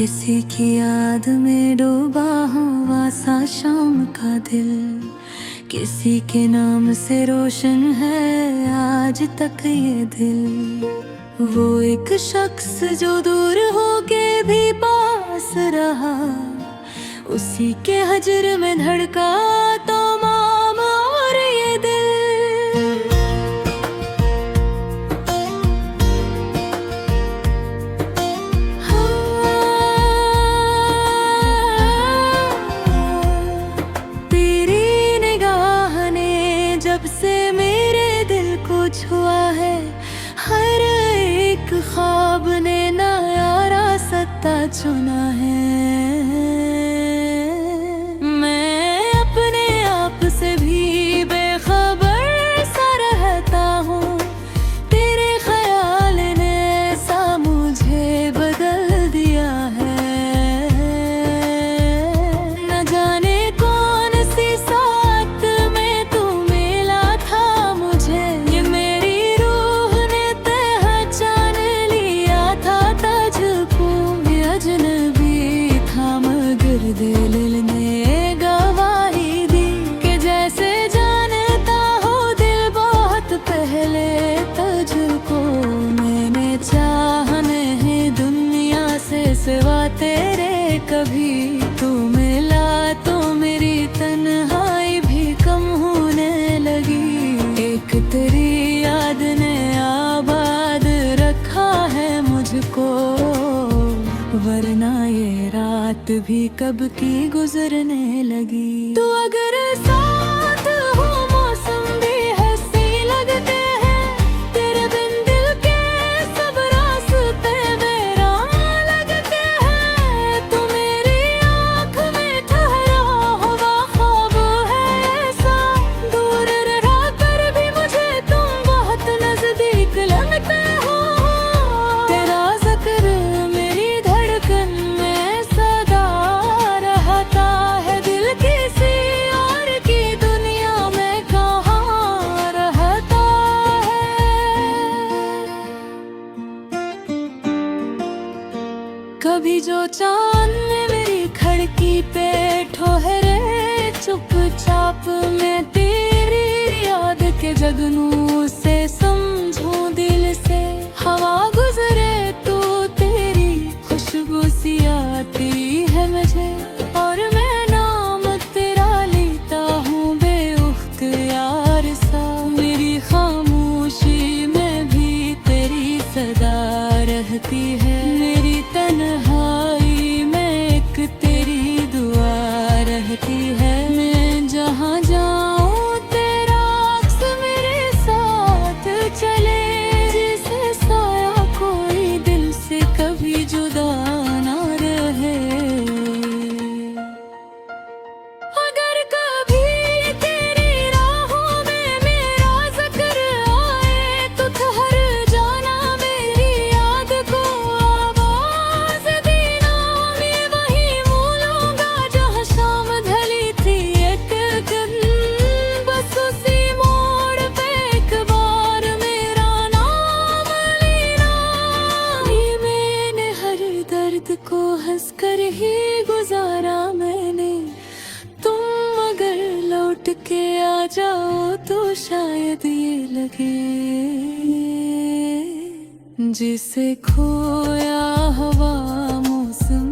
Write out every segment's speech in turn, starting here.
किसी की याद में डूबा हुआ सा शाम का दिल, किसी के नाम से रोशन है आज तक ये दिल। वो एक शख्स जो दूर होके भी पास रहा, उसी के हजर में धड़का तो माम और ये दिल। तेरी निगाह ने जब से मेरे दिल को छुआ है, हर एक ख्वाब ने नया रास्ता चुना है। मैं अपने आप से भी बेखबर सा रहता हूँ, तेरे ख्याल ने ऐसा मुझे बदल दिया है। न जाने कौन सी साथ में तू मिला था मुझे, ये मेरी रूह ने पहचान लिया था तुझको। ये अजनबी था मगर दिल ने गवाही दी कि जैसे जानता हो दिल बहुत पहले तुझको। मैंने चाहा नहीं दुनिया से सिवा तेरे कभी, तू मिला तो मेरी तन्हाई भी कम होने लगी। एक तेरी याद ने आबाद रखा है मुझको, वरना ये रात भी कब की गुजरने लगी। तू अगर साथ हो मौसम भी हंसी लगते हैं, तेरे बिन दिल के सब रास्ते वीरान लगते हैं। तू मेरी आँख में ठहरा हुआ ख्वाब है ऐसा, दूर रह कर भी मुझे तुम बहुत नजदीक लगते हो। तेरा जिक्र मेरी धड़कन में सदा रहता है, दिल किसी और की दुनिया में कहाँ रहता है। कभी जो चांद ने मेरी खिड़की पे ठोहरे चुपचाप, मैं तेरी याद के जगनू से समझूं दिल से। हवा गुजरे तो तेरी खुशबू सी आती है मुझे, और मैं नाम तेरा लेता हूँ बेख्तियार सा। मेरी खामोशी में भी तेरी सदा रहती है, मेरी तन्हाई में एक तेरी दुआ रहती है। मैं जहाँ जाऊँ तेरा अक्स मेरे साथ चले, जिसे साया कोई दिल से कभी जुदा ना रहे। अगर कभी तेरी राहों में मेरा जिक्र आए, तो ठहर जाना मेरी याद को आवाज देना। मैं वहीं भूलूंगा जहाँ शाम ढली थी एक दिन, बस उसी मोड़ पे एक बार मेरा नाम लेना। ये मैंने हर दर्द को हंस कर ही गुजारा मैंने, तुम अगर लौट के आ जाओ तो शायद ये लगे जिसे खोया हवा मौसम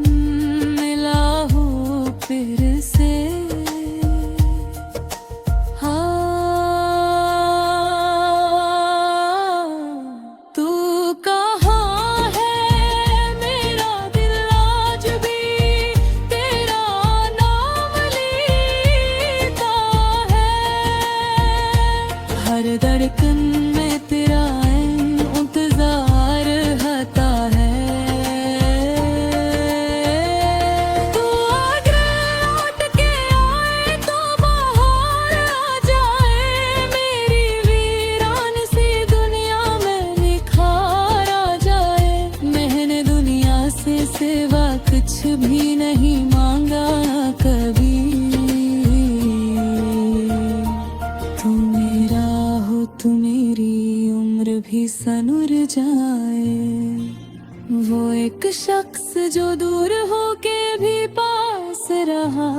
मिला हो फिर से। तू कहाँ है मेरा दिल आज भी तेरा नाम लेता है। हर धड़कन में तेरा इंतजार रहता है। तू अगर लौट के आए तो बाहर आ जाए, मेरी वीरान सी दुनिया में निखार आ जाए। मैंने दुनिया से सिवा कुछ भी नहीं मांगा कभी, तू मेरा हो तो मेरी उम्र भी सनुर जाए। वो एक शख्स जो दूर होके भी पास रहा,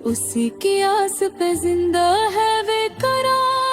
उसी की आस पे जिंदा है वे करा।